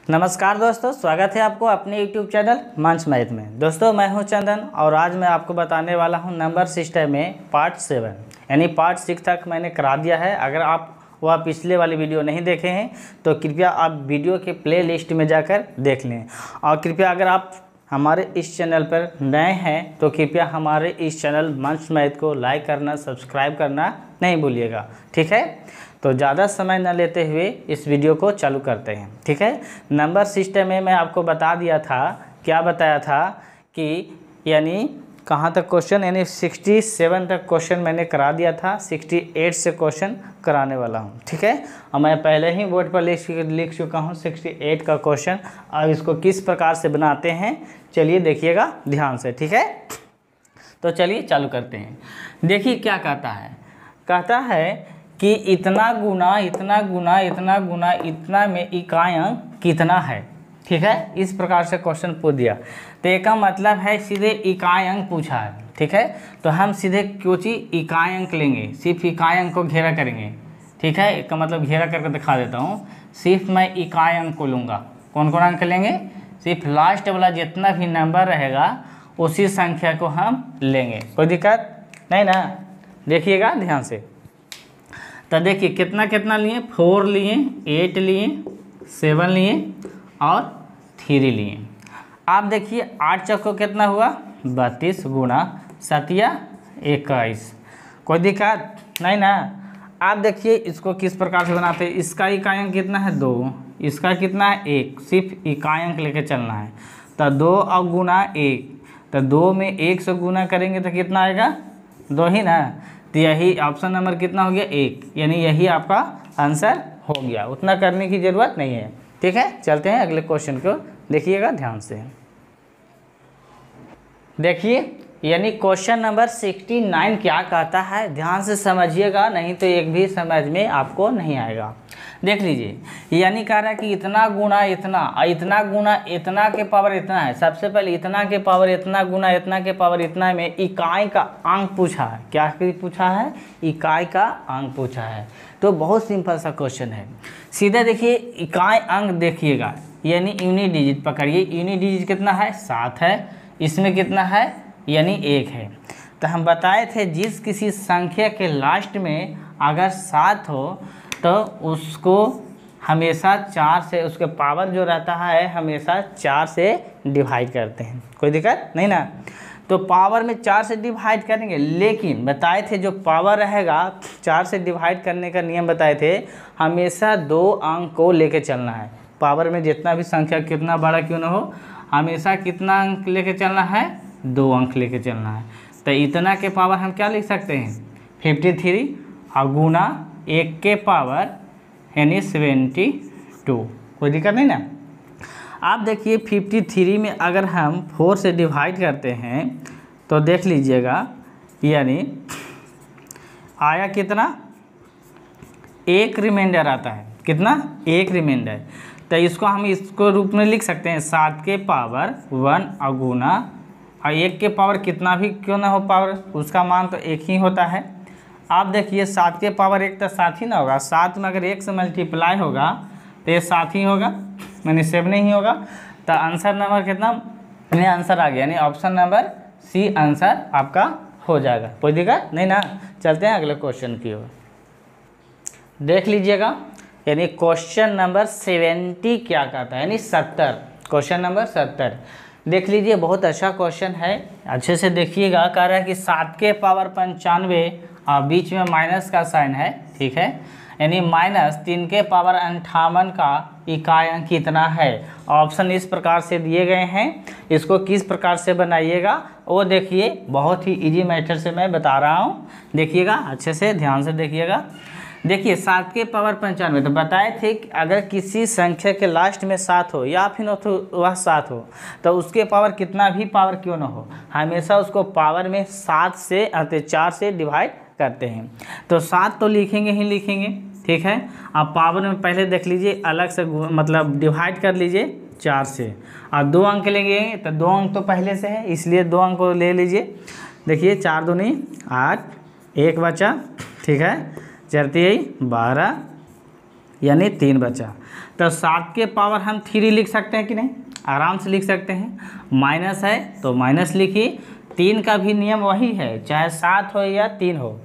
नमस्कार दोस्तों, स्वागत है आपको अपने YouTube चैनल मंच मैथ में। दोस्तों मैं हूं चंदन और आज मैं आपको बताने वाला हूं नंबर सिस्टम में पार्ट 7 यानी पार्ट 6 तक मैंने करा दिया है। अगर आप वह पिछले वाली वीडियो नहीं देखे हैं तो कृपया आप वीडियो के प्ले लिस्ट में जाकर देख लें। और कृपया अगर आप हमारे इस चैनल पर नए हैं तो कृपया हमारे इस चैनल मंच मैथ को लाइक करना, सब्सक्राइब करना नहीं भूलिएगा, ठीक है। तो ज़्यादा समय न लेते हुए इस वीडियो को चालू करते हैं, ठीक है। नंबर सिस्टम में मैं आपको बता दिया था, क्या बताया था कि यानी कहाँ तक क्वेश्चन, यानी 67 तक क्वेश्चन मैंने करा दिया था। 68 से क्वेश्चन कराने वाला हूँ, ठीक है। और मैं पहले ही बोर्ड पर लिख चुका हूँ 68 का क्वेश्चन। अब इसको किस प्रकार से बनाते हैं चलिए देखिएगा ध्यान से, ठीक है। तो चलिए चालू करते हैं। देखिए क्या कहता है कि इतना गुना इतना गुना इतना गुना इतना में इकाई अंक कितना है, ठीक है। इस प्रकार से क्वेश्चन पूछ दिया तो एक का मतलब है सीधे इकाई अंक पूछा है, ठीक है। तो हम सीधे क्यों चीज इकाई अंक लेंगे, सिर्फ इकाई अंक को घेरा करेंगे, ठीक है। इसका मतलब घेरा करके दिखा देता हूँ। सिर्फ मैं इकाई अंक को लूँगा। कौन कौन अंक लेंगे? सिर्फ लास्ट वाला जितना भी नंबर रहेगा उसी संख्या को हम लेंगे, कोई दिक्कत नहीं ना। देखिएगा ध्यान से। तो देखिए कितना कितना लिए, 4 लिए, 8 लिए, 7 लिए और 3 लिए। आप देखिए 8 चौको कितना हुआ 32 गुना 7 21। कोई दिक्कत नहीं ना। आप देखिए इसको किस प्रकार से बनाते हैं। इसका इकाई अंक कितना है 2, इसका कितना है 1, सिर्फ इकाई अंक लेके चलना है। तो 2 और गुना 1, तो 2 में 1 से गुना करेंगे तो कितना आएगा 2 ही ना। तो यही ऑप्शन नंबर कितना हो गया 1, यानी यही आपका आंसर हो गया। उतना करने की ज़रूरत नहीं है, ठीक है। चलते हैं अगले क्वेश्चन को, देखिएगा ध्यान से। देखिए यानी क्वेश्चन नंबर 69 क्या कहता है, ध्यान से समझिएगा, नहीं तो एक भी समझ में आपको नहीं आएगा। देख लीजिए, यानी कह रहा है कि इतना गुना इतना और इतना गुना इतना के पावर इतना है। सबसे पहले इतना के पावर इतना गुना इतना के पावर इतना में इकाई का अंक पूछा है। क्या पूछा है? इकाई का अंक पूछा है। तो बहुत सिंपल सा क्वेश्चन है। सीधे देखिए इकाई अंक देखिएगा, यानी यूनिट डिजिट पकड़िए। यूनिट डिजिट कितना है 7 है, इसमें कितना है यानी 1 है। तो हम बताए थे जिस किसी संख्या के लास्ट में अगर 7 हो तो उसको हमेशा 4 से, उसके पावर जो रहता है हमेशा 4 से डिवाइड करते हैं। कोई दिक्कत नहीं ना। तो पावर में 4 से डिवाइड करेंगे, लेकिन बताए थे जो पावर रहेगा 4 से डिवाइड करने का नियम बताए थे, हमेशा 2 अंक को लेके चलना है। पावर में जितना भी संख्या कितना बड़ा क्यों ना हो, हमेशा कितना अंक लेके चलना है 2 अंक लेके चलना है। तो इतना के पावर हम क्या लिख सकते हैं 53 और गुना 1 के पावर यानी 72। कोई दिक्कत नहीं ना। आप देखिए 53 में अगर हम 4 से डिवाइड करते हैं तो देख लीजिएगा, यानी आया कितना 1 रिमाइंडर आता है। कितना 1 रिमाइंडर। तो इसको हम इसको रूप में लिख सकते हैं 7 के पावर 1 और गुना और 1 के पावर कितना भी क्यों ना हो पावर, उसका मान तो 1 ही होता है। आप देखिए 7 के पावर 1 तो 7 ही ना होगा। 7 में अगर 1 से मल्टीप्लाई होगा तो ये 7 ही होगा, यानी 7 नहीं होगा। तो आंसर नंबर कितना, यानी आंसर आ गया, यानी ऑप्शन नंबर सी आंसर आपका हो जाएगा। कोई दिक्कत नहीं ना। चलते हैं अगले क्वेश्चन की ओर, देख लीजिएगा। यानी क्वेश्चन नंबर 70 क्या कहता है, यानी 70, क्वेश्चन नंबर 70 देख लीजिए। बहुत अच्छा क्वेश्चन है, अच्छे से देखिएगा। कह रहा है कि 7 के पावर 95 और बीच में माइनस का साइन है, ठीक है। यानी -3 के पावर 58 का इकाई अंक कितना है। ऑप्शन इस प्रकार से दिए गए हैं, इसको किस प्रकार से बनाइएगा वो देखिए। बहुत ही इजी मेथड से मैं बता रहा हूँ, देखिएगा अच्छे से ध्यान से देखिएगा। देखिए 7 के पावर 95, तो बताए थे कि अगर किसी संख्या के लास्ट में 7 हो या फिर वह 7 हो तो उसके पावर कितना भी पावर क्यों ना हो, हमेशा उसको पावर में 7 से 4 से डिवाइड करते हैं। तो 7 तो लिखेंगे ही लिखेंगे, ठीक है। आप पावर में पहले देख लीजिए अलग से, मतलब डिवाइड कर लीजिए 4 से, और 2 अंक लेंगे तो 2 अंक तो पहले से है, इसलिए 2 अंक को ले लीजिए। देखिए 4 दूनी 8, 1 बचा, ठीक है, 4 12 यानी 3 बचा। तो 7 के पावर हम 3 लिख सकते हैं कि नहीं, आराम से लिख सकते हैं। माइनस है तो माइनस लिखिए। 3 का भी नियम वही है, चाहे 7 हो या 3 हो,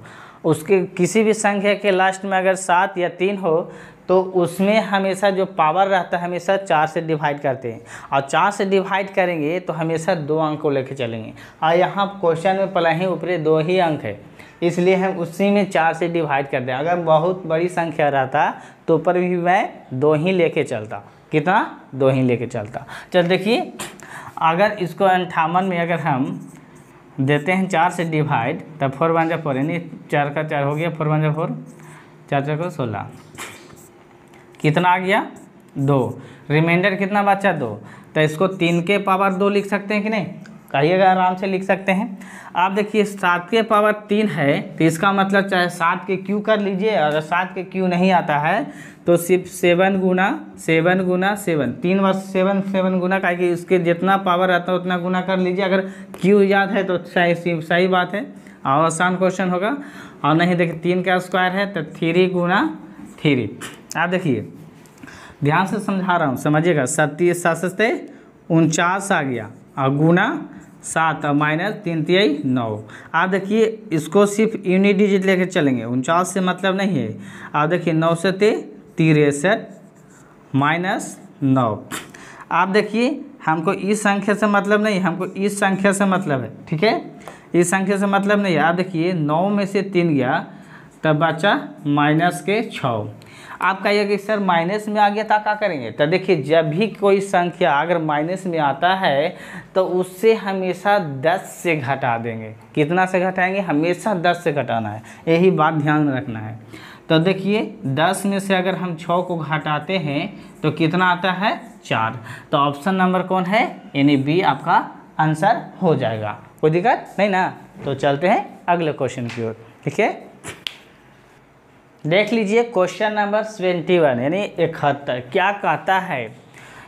उसके किसी भी संख्या के लास्ट में अगर 7 या 3 हो तो उसमें हमेशा जो पावर रहता है हमेशा 4 से डिवाइड करते हैं, और 4 से डिवाइड करेंगे तो हमेशा 2 अंक को लेकर चलेंगे। और यहाँ क्वेश्चन में पहले ही ऊपरी 2 ही अंक है, इसलिए हम उसी में 4 से डिवाइड कर दें। अगर बहुत बड़ी संख्या रहता तो ऊपर भी मैं 2 ही लेके चलता। कितना? 2 ही लेके चलता। चल देखिए, अगर इसको 58 में अगर हम देते हैं 4 से डिवाइड, तब 4 1 जा 4, यानी 4 का 4 हो गया, 4 1 जा 4, 4 4 को 16, कितना आ गया? 2। रिमाइंडर कितना बचा? 2। तो इसको 3 के पावर 2 लिख सकते हैं कि नहीं? कहिएगा, आराम से लिख सकते हैं। आप देखिए 7 के पावर 3 है तो इसका मतलब चाहे 7 के क्यू कर लीजिए, अगर 7 के क्यू नहीं आता है तो सिर्फ 7 गुना 7 गुना 7, 3 बार 7 गुना, कि उसके जितना पावर आता है उतना गुना कर लीजिए। अगर क्यू याद है तो सही बात है और आसान क्वेश्चन होगा। और नहीं देखिए 3 का स्क्वायर है तो 3 गुना 3। आप देखिए ध्यान से समझा रहा हूँ, समझिएगा। 7 49 आ गया और गुना 7 और माइनस 3 3 9। आप देखिए इसको सिर्फ यूनिट डिजिट लेकर चलेंगे, 49 से मतलब नहीं है। आप देखिए 9 से 63 माइनस 9। आप देखिए हमको इस संख्या से मतलब नहीं, हमको इस संख्या से मतलब है, ठीक है? इस संख्या से मतलब नहीं है। आप देखिए 9 में से 3 गया तब बचा माइनस के 6। आप कहिए कि सर माइनस में आ गया था क्या करेंगे? तो देखिए जब भी कोई संख्या अगर माइनस में आता है तो उससे हमेशा 10 से घटा देंगे। कितना से घटाएंगे? हमेशा 10 से घटाना है, यही बात ध्यान में रखना है। तो देखिए 10 में से अगर हम 6 को घटाते हैं तो कितना आता है? 4। तो ऑप्शन नंबर कौन है? यानी बी आपका आंसर हो जाएगा। कोई दिक्कत नहीं ना? तो चलते हैं अगले क्वेश्चन की ओर, ठीक है? देख लीजिए क्वेश्चन नंबर 71 यानी 71 क्या कहता है।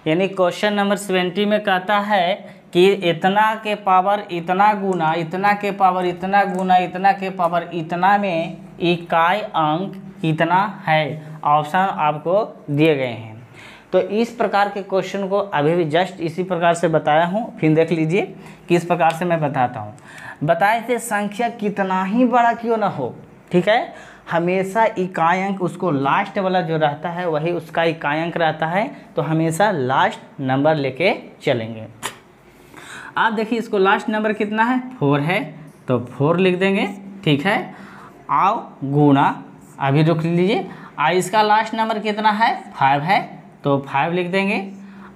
यानी क्वेश्चन नंबर 70 में कहता है कि इतना के पावर इतना गुना, इतना के पावर इतना गुना, इतना के पावर इतना में इकाई अंक कितना है। ऑप्शन आपको दिए गए हैं। तो इस प्रकार के क्वेश्चन को अभी भी जस्ट इसी प्रकार से बताया हूँ, फिर देख लीजिए किस प्रकार से मैं बताता हूँ। बताए थे संख्या कितना ही बड़ा क्यों ना हो, ठीक है, हमेशा इकाई अंक उसको लास्ट वाला जो रहता है वही उसका इकाई अंक रहता है, तो हमेशा लास्ट नंबर लेके चलेंगे। आप देखिए इसको लास्ट नंबर कितना है? 4 है तो 4 लिख देंगे, ठीक है। आओ गुना, अभी रुक लीजिए। इसका लास्ट नंबर कितना है? 5 है तो 5 लिख देंगे।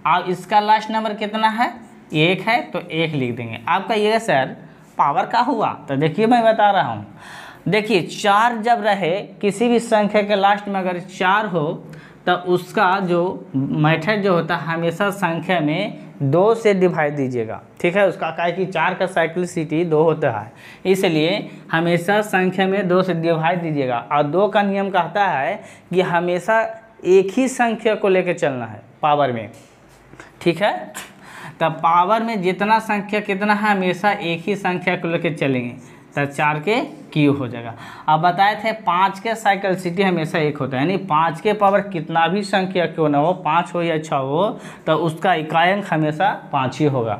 अब इसका लास्ट नंबर कितना है? 1 है तो 1 लिख देंगे। आपका ये सर पावर का हुआ, तो देखिए मैं बता रहा हूँ। देखिए 4 जब रहे, किसी भी संख्या के लास्ट में अगर 4 हो तो उसका जो मेथड जो होता है हमेशा संख्या में 2 से डिवाइड दीजिएगा, ठीक है। उसका क्या है कि 4 का साइक्लिसिटी 2 होता है, इसलिए हमेशा संख्या में 2 से डिवाइड दीजिएगा। और 2 का नियम कहता है कि हमेशा एक ही संख्या को लेकर चलना है पावर में, ठीक है। तब पावर में जितना संख्या कितना है हमेशा एक ही संख्या को लेकर चलेंगे, तब 4 के क्यू हो जाएगा। अब बताए थे 5 के साइक्लिसिटी हमेशा 1 होता है, यानी 5 के पावर कितना भी संख्या क्यों ना हो, 5 हो या 6 हो, तो उसका इकाई अंक हमेशा 5 ही होगा।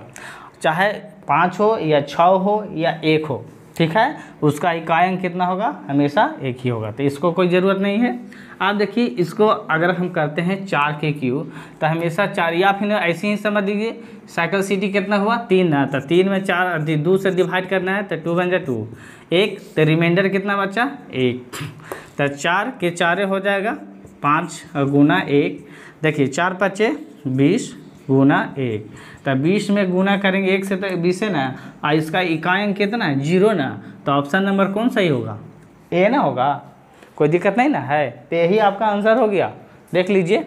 चाहे 5 हो या 6 हो या 1 हो, ठीक है, उसका इकाई अंक कितना होगा? हमेशा 1 ही होगा। तो इसको कोई ज़रूरत नहीं है। आप देखिए इसको अगर हम करते हैं 4 के क्यू तो हमेशा 4, या फिर ऐसे ही समझ लीजिए साइक्लिसिटी कितना हुआ? 3 ना, तो 3 में 4 2 से डिवाइड करना है तो 2 बन जाए 2, 1, तो रिमाइंडर कितना बचा? 1, तो 4 के 4 हो जाएगा 5 गुना 1। देखिए 4 5 20 गुना 1, तो 20 में गुना करेंगे 1 से तो 20 है ना, और इसका इकाई अंक कितना है? 0 ना, तो ऑप्शन नंबर कौन सही होगा? ए ना होगा। कोई दिक्कत नहीं ना है, तो यही आपका आंसर हो गया। देख लीजिए,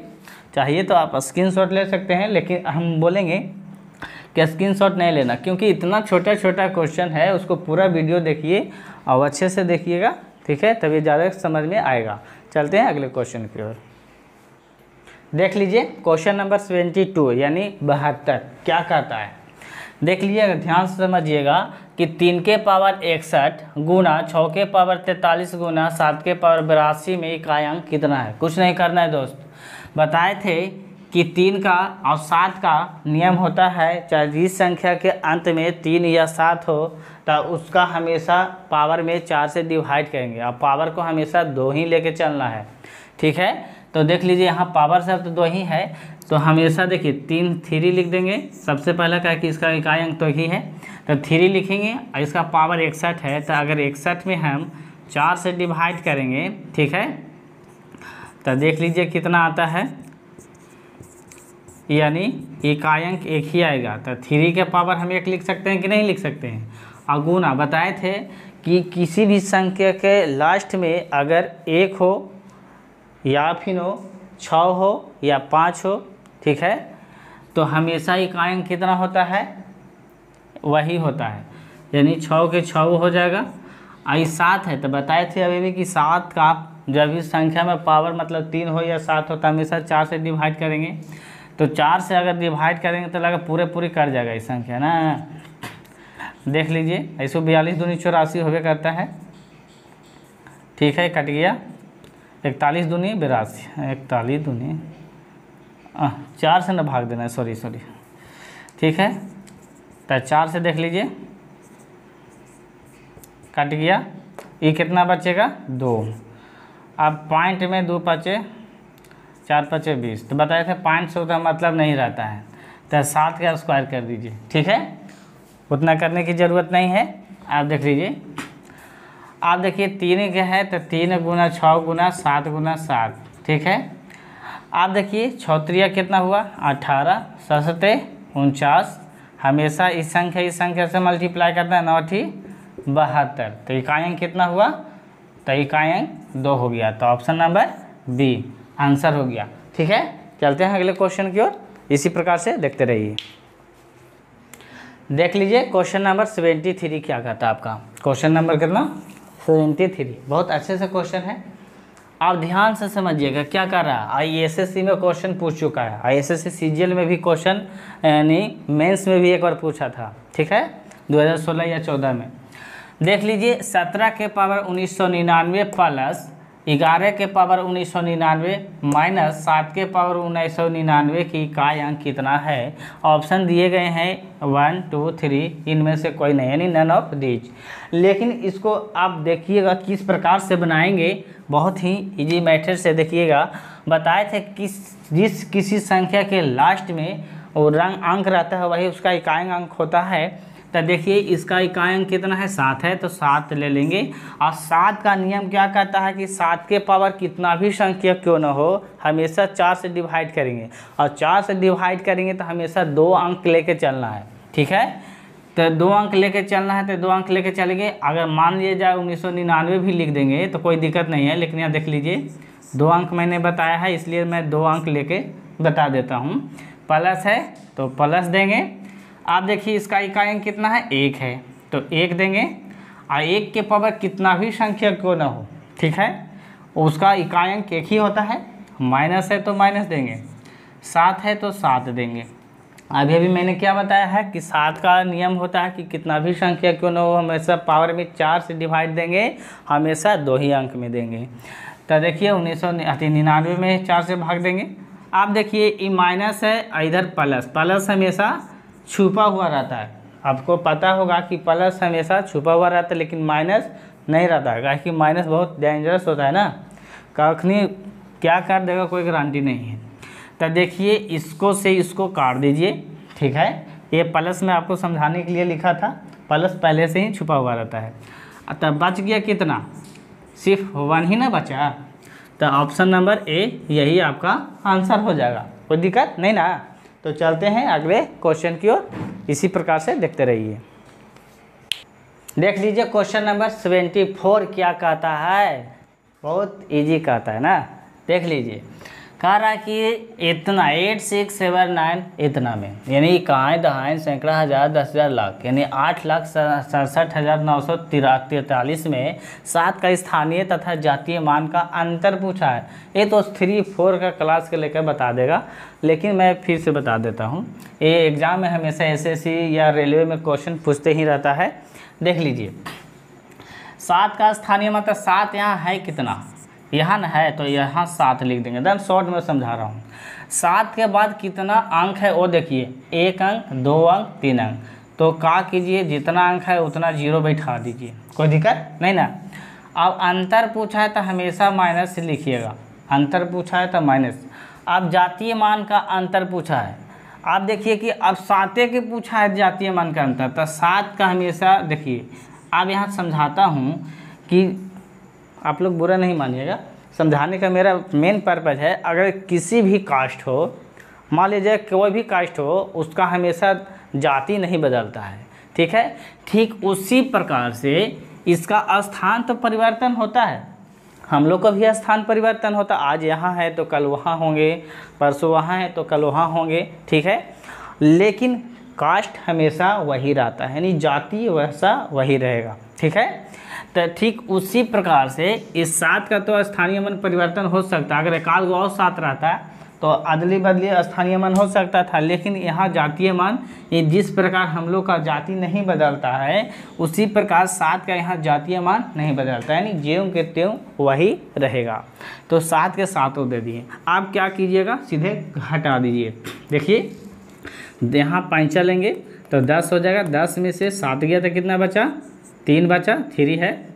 चाहिए तो आप स्क्रीनशॉट ले सकते हैं, लेकिन हम बोलेंगे कि स्क्रीनशॉट नहीं लेना, क्योंकि इतना छोटा छोटा क्वेश्चन है, उसको पूरा वीडियो देखिए और अच्छे से देखिएगा, ठीक है, तभी ज़्यादा समझ में आएगा। चलते हैं अगले क्वेश्चन की ओर। देख लीजिए क्वेश्चन नंबर 72 यानी 72 क्या कहता है। देख लीजिए, अगर ध्यान से समझिएगा कि 3 के पावर 61 गुना 6 के पावर 43 गुना 7 के पावर 82 में इकायांक कितना है। कुछ नहीं करना है दोस्त, बताए थे कि 3 का और 7 का नियम होता है, चाहे जिस संख्या के अंत में 3 या 7 हो तो उसका हमेशा पावर में 4 से डिवाइड करेंगे और पावर को हमेशा 2 ही लेके चलना है। ठीक है, तो देख लीजिए यहाँ पावर शब्द 2 ही है, तो हमेशा देखिए 3 लिख देंगे। सबसे पहला क्या है कि इसका इकाई अंक तो ही है, तो 3 लिखेंगे और इसका पावर 61 है, तो अगर 61 में हम 4 से डिवाइड करेंगे, ठीक है, तो देख लीजिए कितना आता है, यानी इकाई अंक 1 ही आएगा। तो 3 के पावर हम 1 लिख सकते हैं कि नहीं लिख सकते हैं। और गुना बताए थे कि किसी भी संख्या के लास्ट में अगर 1 हो या फिर 6 हो या 5 हो, ठीक है, तो हमेशा इकाई अंक कितना होता है, वही होता है, यानी 6 के 6 हो जाएगा। आई 7 है, तो बताए थे अभी भी कि 7 का जब इस संख्या में पावर मतलब 3 हो या 7 हो तो हमेशा 4 से डिवाइड करेंगे। तो 4 से अगर डिवाइड करेंगे तो लगा पूरी कर जाएगा इस संख्या ना। देख लीजिए 142 दूनी 84 होवे करता है, ठीक है, कट गया। 41 दूनी 82, 41 दूनी 4 से ना भाग देना है, सॉरी, ठीक है, तो 4 से देख लीजिए कट गया। ये कितना बचेगा 2। अब पॉइंट में 2 बचे, 4 बचे 20, तो बताए थे पॉइंट से उतना मतलब नहीं रहता है, तो 7 का स्क्वायर कर दीजिए, ठीक है, उतना करने की ज़रूरत नहीं है। आप देख लीजिए, आप देखिए 3 क्या है, तो 3 गुना 6 गुना 7 गुना 7, ठीक है। आप देखिए 6 त्रिया कितना हुआ 18, 7 49, हमेशा इस संख्या से मल्टीप्लाई करना है, 9 72, तो इकाई अंक कितना हुआ, तो इकाई अंक 2 हो गया, तो ऑप्शन नंबर बी आंसर हो गया। ठीक है, चलते हैं अगले क्वेश्चन की ओर, इसी प्रकार से देखते रहिए। देख लीजिए क्वेश्चन नंबर 73 क्या कहता है आपका, क्वेश्चन नंबर कितना 73, बहुत अच्छे से क्वेश्चन है, आप ध्यान से समझिएगा क्या कर रहा है। ISSC में क्वेश्चन पूछ चुका है, ISSC CGL में भी क्वेश्चन यानी मेंस में भी एक बार पूछा था, ठीक है, 2016 या 14 में। देख लीजिए 17 के पावर 1999 प्लस 11 के पावर 1999 माइनस 7 के पावर 1999 की इकाई अंक कितना है। ऑप्शन दिए गए हैं 1 2 3, इनमें से कोई नहीं, यानी नन ऑफ दीज। लेकिन इसको आप देखिएगा किस प्रकार से बनाएंगे, बहुत ही इजी मेथड से देखिएगा। बताए थे जिस किसी संख्या के लास्ट में वो रंग अंक रहता है वही उसका इकाई अंक होता है। तो देखिए इसका इकाई अंक कितना है 7 है, तो 7 ले लेंगे। और 7 का नियम क्या कहता है कि 7 के पावर कितना भी संख्या क्यों न हो हमेशा 4 से डिवाइड करेंगे, और 4 से डिवाइड करेंगे तो हमेशा 2 अंक लेके चलना है, ठीक है। तो 2 अंक लेके चलना है, तो 2 अंक लेके चलेंगे। अगर मान लिया जाए 1999 भी लिख देंगे तो कोई दिक्कत नहीं है, लेकिन यहाँ देख लीजिए 2 अंक मैंने बताया है, इसलिए मैं 2 अंक लेके बता देता हूँ। प्लस है तो प्लस देंगे। आप देखिए इसका इकाई अंक कितना है 1 है, तो 1 देंगे। और 1 के पावर कितना भी संख्या क्यों ना हो, ठीक है, उसका इकाई अंक 1 ही होता है। माइनस है तो माइनस देंगे, 7 है तो 7 देंगे। अभी मैंने क्या बताया है कि 7 का नियम होता है कि कितना भी संख्या क्यों ना हो हमेशा पावर में 4 से डिवाइड देंगे, हमेशा 2 ही अंक में देंगे। तो देखिए 1999 में 4 से भाग देंगे। आप देखिए ये माइनस है, इधर प्लस हमेशा छुपा हुआ रहता है। आपको पता होगा कि प्लस हमेशा छुपा हुआ रहता है, लेकिन माइनस नहीं रहता है, क्योंकि माइनस बहुत डेंजरस होता है ना, कखनी क्या कर देगा कोई गारंटी नहीं है। तो देखिए इसको से इसको काट दीजिए, ठीक है। ये प्लस में आपको समझाने के लिए लिखा था, प्लस पहले से ही छुपा हुआ रहता है। तब बच गया कितना, सिर्फ 1 ही ना बचा, तो ऑप्शन नंबर ए यही आपका आंसर हो जाएगा। कोई दिक्कत नहीं ना। तो चलते हैं अगले क्वेश्चन की ओर, इसी प्रकार से देखते रहिए। देख लीजिए क्वेश्चन नंबर 74 क्या कहता है, बहुत इजी कहता है ना। देख लीजिए कह रहा है कि इतना 8 6 7 9 इतना में, यानी इकाई दहाई सैकड़ा हज़ार 10,000 लाख, यानी 8,67,943 में 7 का स्थानीय तथा जातीय मान का अंतर पूछा है। ये तो 3 4 का क्लास के लेकर बता देगा, लेकिन मैं फिर से बता देता हूँ। ये एग्ज़ाम में हमेशा SSC या रेलवे में क्वेश्चन पूछते ही रहता है। देख लीजिए 7 का स्थानीय मतलब 7 यहाँ है कितना, यहाँ न है तो यहाँ 7 लिख देंगे। एकदम शॉर्ट में समझा रहा हूँ। 7 के बाद कितना अंक है वो देखिए, 1 अंक, 2 अंक, 3 अंक। तो क्या कीजिए, जितना अंक है उतना 0 बैठा दीजिए, कोई दिक्कत नहीं ना। अब अंतर पूछा है तो हमेशा माइनस से लिखिएगा, अंतर पूछा है तो माइनस। अब जातीय मान का अंतर पूछा है, आप देखिए कि अब 7 के पूछा है जातीय मान का अंतर, तो 7 का हमेशा देखिए। अब यहाँ समझाता हूँ कि आप लोग बुरा नहीं मानिएगा, समझाने का मेरा मेन पर्पज़ है। अगर किसी भी कास्ट हो, मान लीजिए कोई भी कास्ट हो, उसका हमेशा जाति नहीं बदलता है, ठीक है। ठीक उसी प्रकार से इसका स्थान तो परिवर्तन होता है, हम लोग का भी स्थान परिवर्तन होता है। आज यहाँ है तो कल वहाँ होंगे, परसों वहाँ है तो कल वहाँ होंगे, ठीक है। लेकिन कास्ट हमेशा वही रहता है, यानी जाति वैसा वही रहेगा, ठीक है। तो ठीक उसी प्रकार से इस 7 का तो स्थानीय मान परिवर्तन हो सकता है। अगर एक आध गो और 7 रहता तो अदली बदली स्थानीय मान हो सकता था, लेकिन यहाँ जातीय मान, ये जिस प्रकार हम लोग का जाति नहीं बदलता है उसी प्रकार 7 का यहाँ जातीय मान नहीं बदलता है, यानी ज्यों के त्यों वही रहेगा। तो 7 के 7 दे दिए। आप क्या कीजिएगा, सीधे हटा दीजिए। देखिए यहाँ 5 लेंगे तो 10 हो जाएगा, 10 में से 7 गया तो कितना बचा, 3 बचा, 3 है।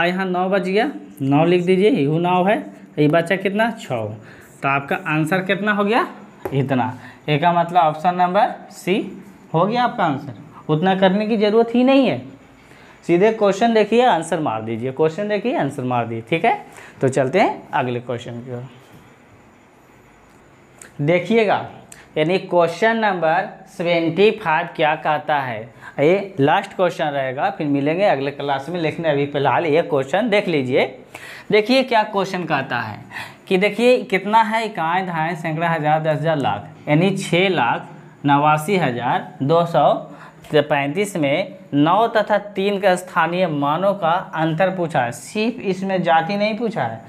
यहाँ 9 बच गया, 9 लिख दीजिए, यू 9 है, ये बचा कितना, 6। तो आपका आंसर कितना हो गया, इतना। एक का मतलब ऑप्शन नंबर सी हो गया आपका आंसर। उतना करने की ज़रूरत ही नहीं है, सीधे क्वेश्चन देखिए आंसर मार दीजिए, क्वेश्चन देखिए आंसर मार दीजिए, ठीक है। तो चलते हैं अगले क्वेश्चन की ओर। देखिएगा, यानी क्वेश्चन नंबर 75 क्या कहता है, ये लास्ट क्वेश्चन रहेगा, फिर मिलेंगे अगले क्लास में। लेकिन अभी फिलहाल ये क्वेश्चन देख लीजिए। देखिए क्या क्वेश्चन कहता है कि देखिए कितना है, इकाई, दहाई, सैकड़ा, हज़ार, 10,000, लाख, यानी 6,89,235 में 9 तथा 3 का स्थानीय मानों का अंतर पूछा है। सिर्फ इसमें जाति नहीं पूछा है,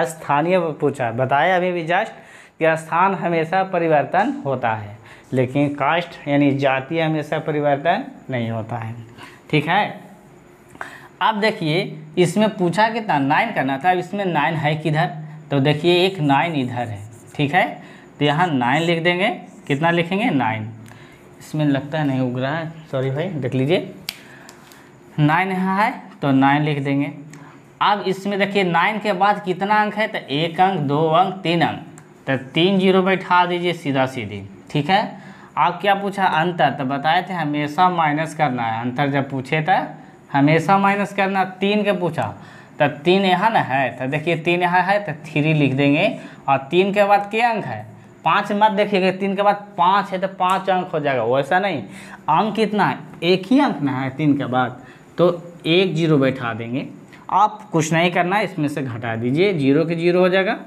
स्थानीय पूछा है। बताया अभी भी जस्ट कि स्थान हमेशा परिवर्तन होता है, लेकिन कास्ट यानी जाति हमेशा परिवर्तन नहीं होता है, ठीक है। अब देखिए इसमें पूछा कितना, 9 करना था। अब इसमें 9 है किधर, तो देखिए एक 9 इधर है, ठीक है। तो यहाँ 9 लिख देंगे, कितना लिखेंगे, 9। इसमें लगता है नहीं उग रहा है, सॉरी भाई, देख लीजिए 9 यहाँ है तो 9 लिख देंगे। अब इसमें देखिए 9 के बाद कितना अंक है, तो 1 अंक, 2 अंक, 3 अंक, तो 3 0 बैठा दीजिए सीधा सीधी, ठीक है। आप क्या पूछा, अंतर, तो बताए थे हमेशा माइनस करना है। अंतर जब पूछे था हमेशा माइनस करना। 3 के पूछा तो 3 यहाँ ना है, तो देखिए 3 यहाँ है तो 3 लिख देंगे। और 3 के बाद क्या अंक है, 5 मत देखिएगा, 3 के बाद 5 है तो 5 अंक हो जाएगा, वैसा नहीं। अंक कितना है, एक ही अंक ना है 3 के बाद, तो 1 0 बैठा देंगे। आप कुछ नहीं करना है, इसमें से घटा दीजिए, 0 के 0 हो जाएगा।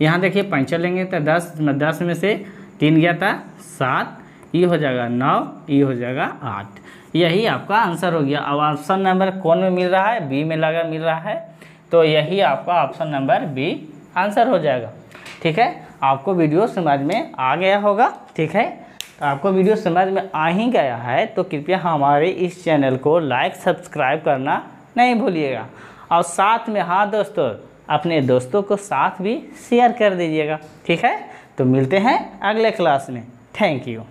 यहाँ देखिए 5 लेंगे तो 10 में से 3 गया था 7, ये हो जाएगा 9, ये हो जाएगा 8। यही आपका आंसर हो गया। अब ऑप्शन नंबर कौन में मिल रहा है, बी में लगा मिल रहा है, तो यही आपका ऑप्शन नंबर बी आंसर हो जाएगा, ठीक है। आपको वीडियो समझ में आ गया होगा, ठीक है। तो आपको वीडियो समझ में आ ही गया है तो कृपया हमारे इस चैनल को लाइक सब्सक्राइब करना नहीं भूलिएगा। और साथ में, हाँ दोस्तों, अपने दोस्तों को साथ भी शेयर कर दीजिएगा, ठीक है। तो मिलते हैं अगले क्लास में, थैंक यू।